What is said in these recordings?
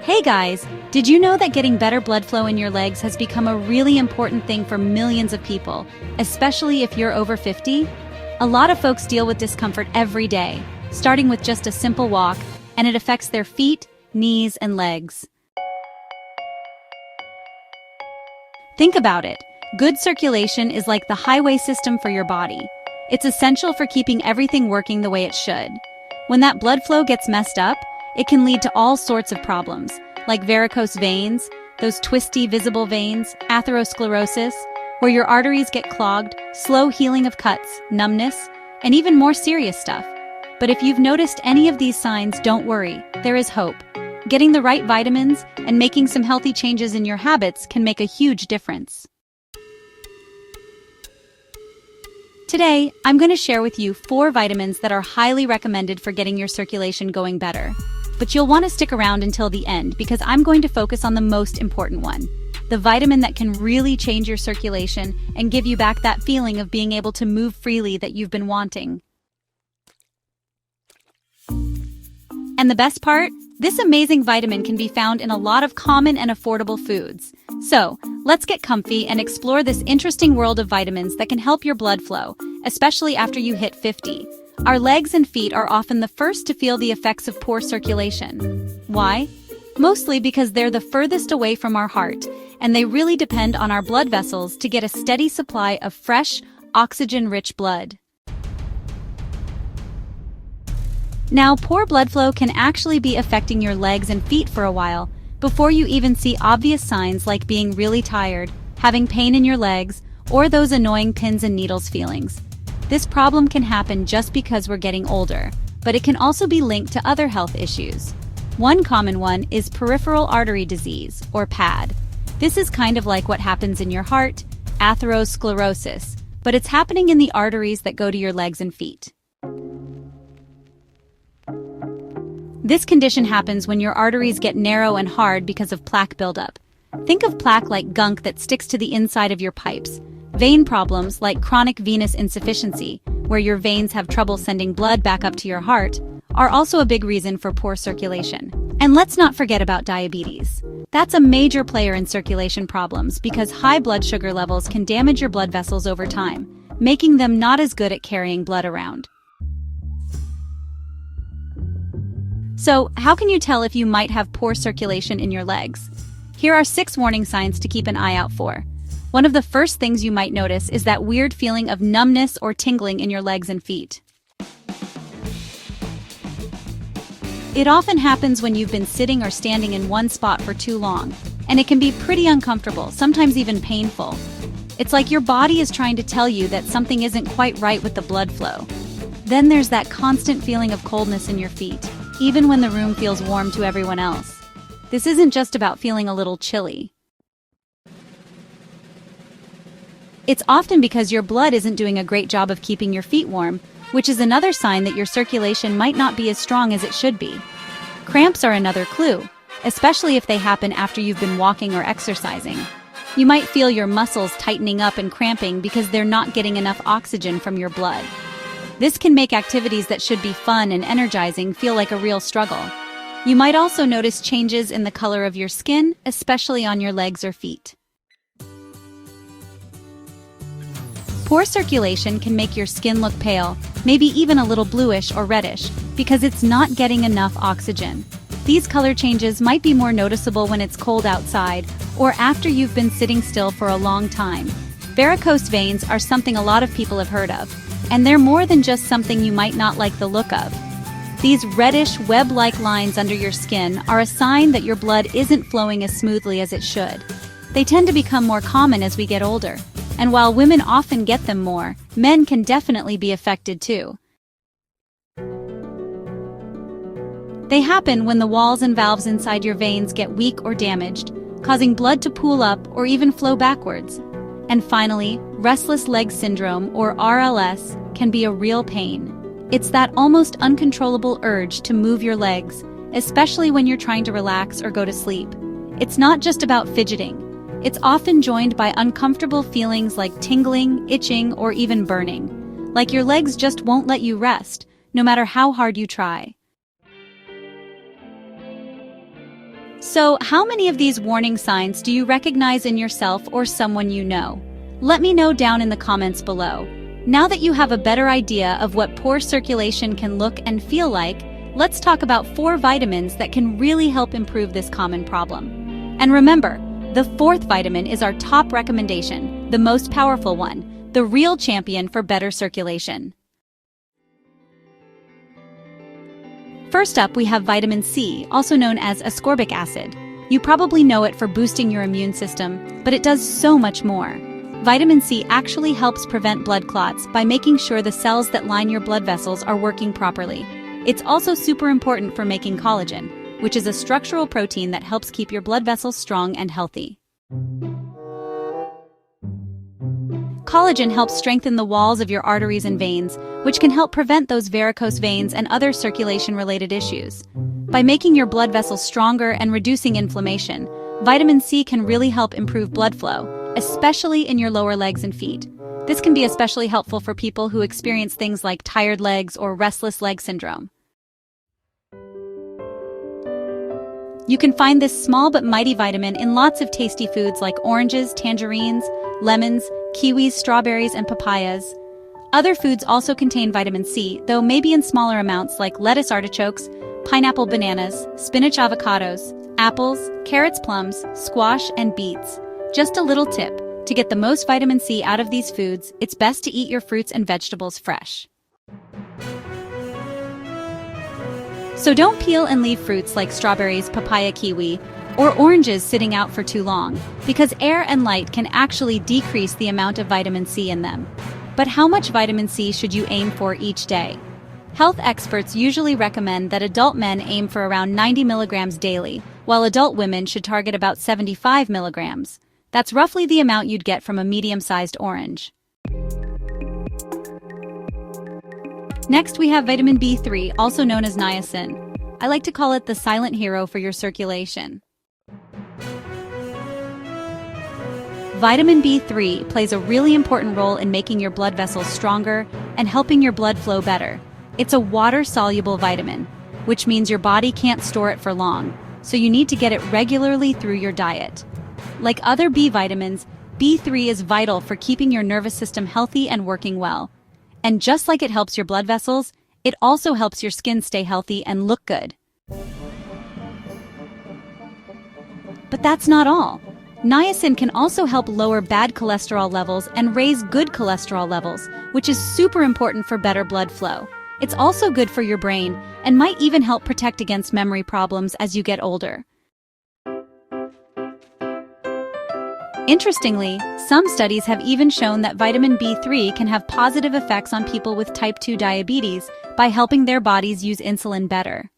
Hey guys, did you know that getting better blood flow in your legs has become a really important thing for millions of people, especially if you're over 50? A lot of folks deal with discomfort every day, starting with just a simple walk, and it affects their feet, knees, and legs. Think about it. Good circulation is like the highway system for your body. It's essential for keeping everything working the way it should. When that blood flow gets messed up, it can lead to all sorts of problems, like varicose veins, those twisty visible veins, atherosclerosis, where your arteries get clogged, slow healing of cuts, numbness, and even more serious stuff. But if you've noticed any of these signs, don't worry, there is hope. Getting the right vitamins and making some healthy changes in your habits can make a huge difference. Today, I'm going to share with you 4 vitamins that are highly recommended for getting your circulation going better. But you'll want to stick around until the end because I'm going to focus on the most important one, the vitamin that can really change your circulation and give you back that feeling of being able to move freely that you've been wanting. And the best part? This amazing vitamin can be found in a lot of common and affordable foods. So, let's get comfy and explore this interesting world of vitamins that can help your blood flow, especially after you hit 50. Our legs and feet are often the first to feel the effects of poor circulation. Why? Mostly because they're the furthest away from our heart, and they really depend on our blood vessels to get a steady supply of fresh, oxygen-rich blood. Now, poor blood flow can actually be affecting your legs and feet for a while, before you even see obvious signs like being really tired, having pain in your legs, or those annoying pins and needles feelings. This problem can happen just because we're getting older, but it can also be linked to other health issues. One common one is peripheral artery disease, or PAD. This is kind of like what happens in your heart, atherosclerosis, but it's happening in the arteries that go to your legs and feet. This condition happens when your arteries get narrow and hard because of plaque buildup. Think of plaque like gunk that sticks to the inside of your pipes. Vein problems like chronic venous insufficiency, where your veins have trouble sending blood back up to your heart, are also a big reason for poor circulation. And let's not forget about diabetes. That's a major player in circulation problems because high blood sugar levels can damage your blood vessels over time, making them not as good at carrying blood around. So, how can you tell if you might have poor circulation in your legs? Here are 6 warning signs to keep an eye out for. One of the first things you might notice is that weird feeling of numbness or tingling in your legs and feet. It often happens when you've been sitting or standing in one spot for too long, and it can be pretty uncomfortable, sometimes even painful. It's like your body is trying to tell you that something isn't quite right with the blood flow. Then there's that constant feeling of coldness in your feet, even when the room feels warm to everyone else. This isn't just about feeling a little chilly. It's often because your blood isn't doing a great job of keeping your feet warm, which is another sign that your circulation might not be as strong as it should be. Cramps are another clue, especially if they happen after you've been walking or exercising. You might feel your muscles tightening up and cramping because they're not getting enough oxygen from your blood. This can make activities that should be fun and energizing feel like a real struggle. You might also notice changes in the color of your skin, especially on your legs or feet. Poor circulation can make your skin look pale, maybe even a little bluish or reddish, because it's not getting enough oxygen. These color changes might be more noticeable when it's cold outside or after you've been sitting still for a long time. Varicose veins are something a lot of people have heard of, and they're more than just something you might not like the look of. These reddish, web-like lines under your skin are a sign that your blood isn't flowing as smoothly as it should. They tend to become more common as we get older. And while women often get them more, men can definitely be affected too. They happen when the walls and valves inside your veins get weak or damaged, causing blood to pool up or even flow backwards. And finally, restless leg syndrome, or RLS, can be a real pain. It's that almost uncontrollable urge to move your legs, especially when you're trying to relax or go to sleep. It's not just about fidgeting. It's often joined by uncomfortable feelings like tingling, itching, or even burning. Like your legs just won't let you rest, no matter how hard you try. So, how many of these warning signs do you recognize in yourself or someone you know? Let me know down in the comments below. Now that you have a better idea of what poor circulation can look and feel like, let's talk about 4 vitamins that can really help improve this common problem. And remember, the 4th vitamin is our top recommendation, the most powerful one, the real champion for better circulation. First up, we have vitamin C, also known as ascorbic acid. You probably know it for boosting your immune system, but it does so much more. Vitamin C actually helps prevent blood clots by making sure the cells that line your blood vessels are working properly. It's also super important for making collagen, which is a structural protein that helps keep your blood vessels strong and healthy. Collagen helps strengthen the walls of your arteries and veins, which can help prevent those varicose veins and other circulation-related issues. By making your blood vessels stronger and reducing inflammation, vitamin C can really help improve blood flow, especially in your lower legs and feet. This can be especially helpful for people who experience things like tired legs or restless leg syndrome. You can find this small but mighty vitamin in lots of tasty foods like oranges, tangerines, lemons, kiwis, strawberries, and papayas. Other foods also contain vitamin C, though maybe in smaller amounts like lettuce artichokes, pineapple bananas, spinach avocados, apples, carrots plums, squash, and beets. Just a little tip, to get the most vitamin C out of these foods, it's best to eat your fruits and vegetables fresh. So don't peel and leave fruits like strawberries, papaya, kiwi, or oranges sitting out for too long, because air and light can actually decrease the amount of vitamin C in them. But how much vitamin C should you aim for each day? Health experts usually recommend that adult men aim for around 90 milligrams daily, while adult women should target about 75 milligrams. That's roughly the amount you'd get from a medium-sized orange. Next, we have vitamin B3, also known as niacin. I like to call it the silent hero for your circulation. Vitamin B3 plays a really important role in making your blood vessels stronger and helping your blood flow better. It's a water-soluble vitamin, which means your body can't store it for long, so you need to get it regularly through your diet. Like other B vitamins, B3 is vital for keeping your nervous system healthy and working well. And just like it helps your blood vessels, it also helps your skin stay healthy and look good. But that's not all. Niacin can also help lower bad cholesterol levels and raise good cholesterol levels, which is super important for better blood flow. It's also good for your brain and might even help protect against memory problems as you get older. Interestingly, some studies have even shown that vitamin B3 can have positive effects on people with type 2 diabetes by helping their bodies use insulin better.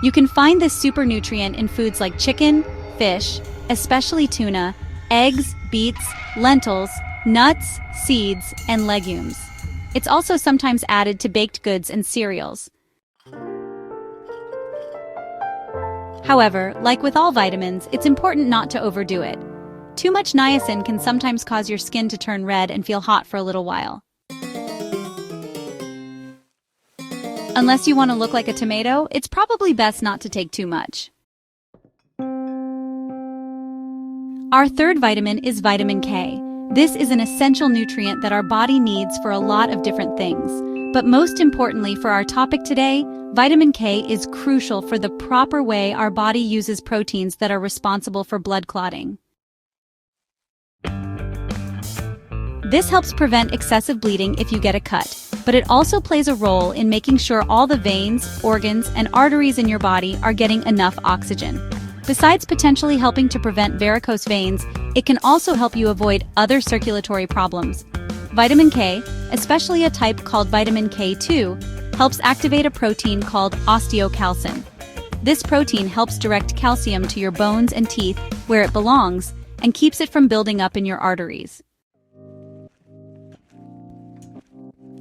You can find this super nutrient in foods like chicken, fish, especially tuna, eggs, beets, lentils, nuts, seeds, and legumes. It's also sometimes added to baked goods and cereals. However, like with all vitamins, it's important not to overdo it. Too much niacin can sometimes cause your skin to turn red and feel hot for a little while. Unless you want to look like a tomato, it's probably best not to take too much. Our 3rd vitamin is vitamin K. This is an essential nutrient that our body needs for a lot of different things. But most importantly for our topic today, vitamin K is crucial for the proper way our body uses proteins that are responsible for blood clotting. This helps prevent excessive bleeding if you get a cut, but it also plays a role in making sure all the veins, organs, and arteries in your body are getting enough oxygen. Besides potentially helping to prevent varicose veins, it can also help you avoid other circulatory problems. Vitamin K, especially a type called vitamin K2, helps activate a protein called osteocalcin. This protein helps direct calcium to your bones and teeth where it belongs and keeps it from building up in your arteries.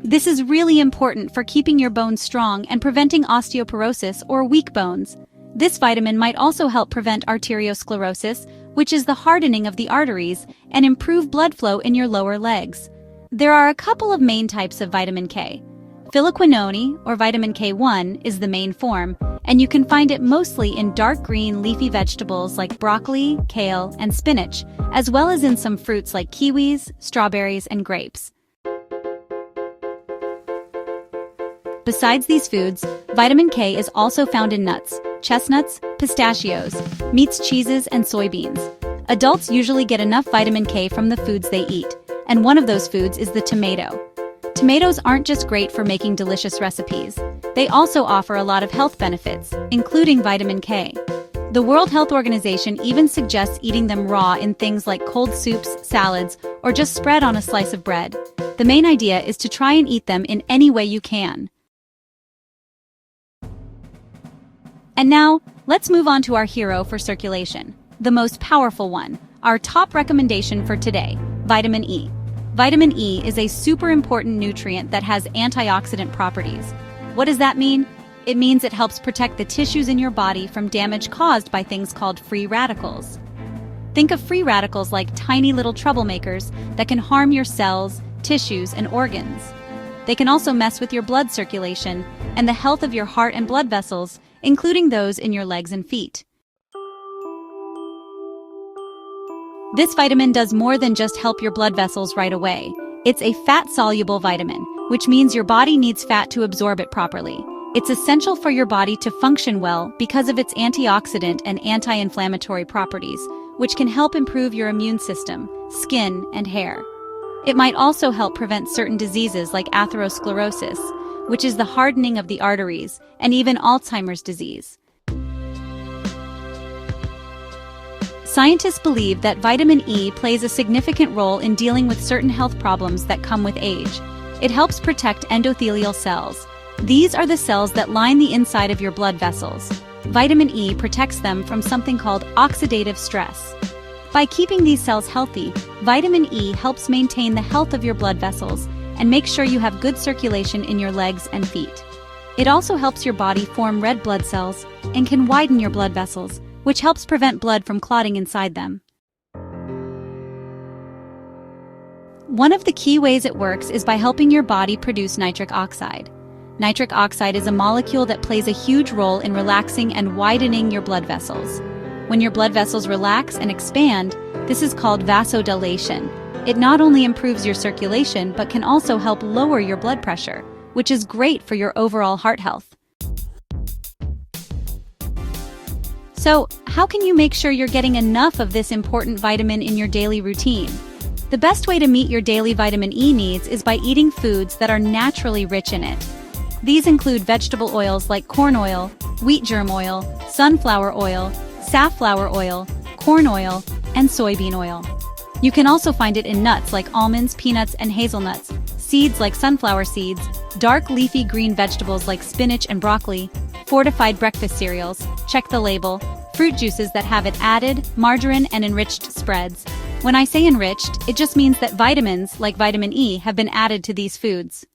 This is really important for keeping your bones strong and preventing osteoporosis or weak bones. This vitamin might also help prevent arteriosclerosis, which is the hardening of the arteries, and improve blood flow in your lower legs. There are a couple of main types of vitamin K. Phylloquinone, or vitamin K1, is the main form, and you can find it mostly in dark green leafy vegetables like broccoli, kale, and spinach, as well as in some fruits like kiwis, strawberries, and grapes. Besides these foods, vitamin K is also found in nuts, chestnuts, pistachios, meats, cheeses, and soybeans. Adults usually get enough vitamin K from the foods they eat, and one of those foods is the tomato. Tomatoes aren't just great for making delicious recipes. They also offer a lot of health benefits, including vitamin K. The World Health Organization even suggests eating them raw in things like cold soups, salads, or just spread on a slice of bread. The main idea is to try and eat them in any way you can. And now, let's move on to our hero for circulation, the most powerful one, our top recommendation for today, vitamin E. Vitamin E is a super important nutrient that has antioxidant properties. What does that mean? It means it helps protect the tissues in your body from damage caused by things called free radicals. Think of free radicals like tiny little troublemakers that can harm your cells, tissues, and organs. They can also mess with your blood circulation and the health of your heart and blood vessels, including those in your legs and feet. This vitamin does more than just help your blood vessels right away. It's a fat-soluble vitamin, which means your body needs fat to absorb it properly. It's essential for your body to function well because of its antioxidant and anti-inflammatory properties, which can help improve your immune system, skin, and hair. It might also help prevent certain diseases like atherosclerosis, which is the hardening of the arteries, and even Alzheimer's disease. Scientists believe that vitamin E plays a significant role in dealing with certain health problems that come with age. It helps protect endothelial cells. These are the cells that line the inside of your blood vessels. Vitamin E protects them from something called oxidative stress. By keeping these cells healthy, vitamin E helps maintain the health of your blood vessels and make sure you have good circulation in your legs and feet. It also helps your body form red blood cells and can widen your blood vessels, which helps prevent blood from clotting inside them. One of the key ways it works is by helping your body produce nitric oxide. Nitric oxide is a molecule that plays a huge role in relaxing and widening your blood vessels. When your blood vessels relax and expand, this is called vasodilation. It not only improves your circulation, but can also help lower your blood pressure, which is great for your overall heart health. So, how can you make sure you're getting enough of this important vitamin in your daily routine? The best way to meet your daily vitamin E needs is by eating foods that are naturally rich in it. These include vegetable oils like corn oil, wheat germ oil, sunflower oil, safflower oil, corn oil, and soybean oil. You can also find it in nuts like almonds, peanuts, and hazelnuts, seeds like sunflower seeds, dark leafy green vegetables like spinach and broccoli, fortified breakfast cereals, check the label, fruit juices that have it added, margarine, and enriched spreads. When I say enriched, it just means that vitamins, like vitamin E, have been added to these foods.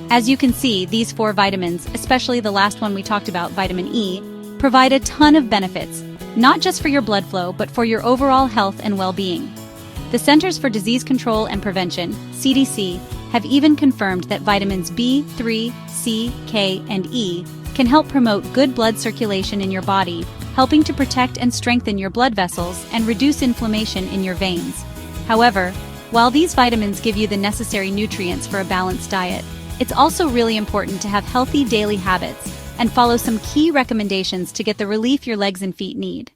As you can see, these 4 vitamins, especially the last one we talked about, vitamin E, provide a ton of benefits, not just for your blood flow, but for your overall health and well-being. The Centers for Disease Control and Prevention, CDC, have even confirmed that vitamins B3, C, K, and E can help promote good blood circulation in your body, helping to protect and strengthen your blood vessels and reduce inflammation in your veins. However, while these vitamins give you the necessary nutrients for a balanced diet, it's also really important to have healthy daily habits and follow some key recommendations to get the relief your legs and feet need.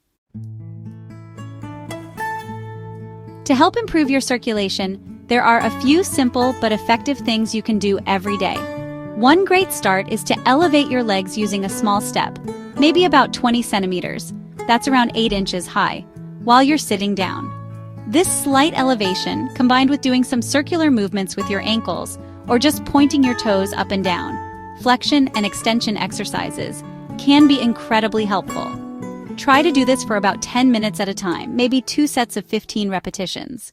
To help improve your circulation, there are a few simple but effective things you can do every day. One great start is to elevate your legs using a small step, maybe about 20 centimeters, that's around 8 inches high, while you're sitting down. This slight elevation, combined with doing some circular movements with your ankles, or just pointing your toes up and down, flexion and extension exercises, can be incredibly helpful. Try to do this for about 10 minutes at a time, maybe 2 sets of 15 repetitions.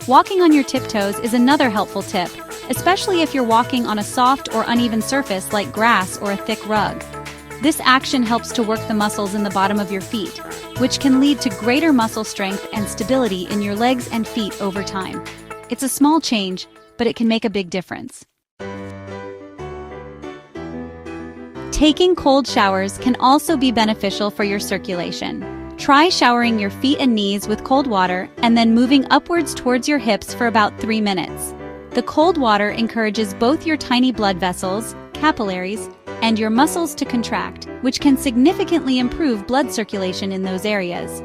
Walking on your tiptoes is another helpful tip, especially if you're walking on a soft or uneven surface like grass or a thick rug. This action helps to work the muscles in the bottom of your feet, which can lead to greater muscle strength and stability in your legs and feet over time. It's a small change, but it can make a big difference. Taking cold showers can also be beneficial for your circulation. Try showering your feet and knees with cold water and then moving upwards towards your hips for about 3 minutes. The cold water encourages both your tiny blood vessels, capillaries, and your muscles to contract, which can significantly improve blood circulation in those areas.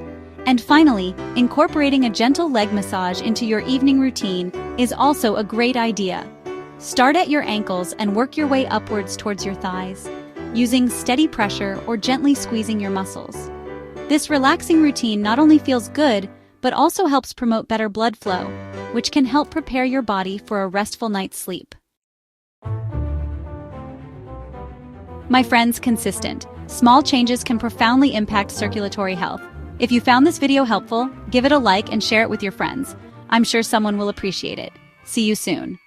And finally, incorporating a gentle leg massage into your evening routine is also a great idea. Start at your ankles and work your way upwards towards your thighs, using steady pressure or gently squeezing your muscles. This relaxing routine not only feels good, but also helps promote better blood flow, which can help prepare your body for a restful night's sleep. My friends, consistent, small changes can profoundly impact circulatory health. If you found this video helpful, give it a like and share it with your friends. I'm sure someone will appreciate it. See you soon.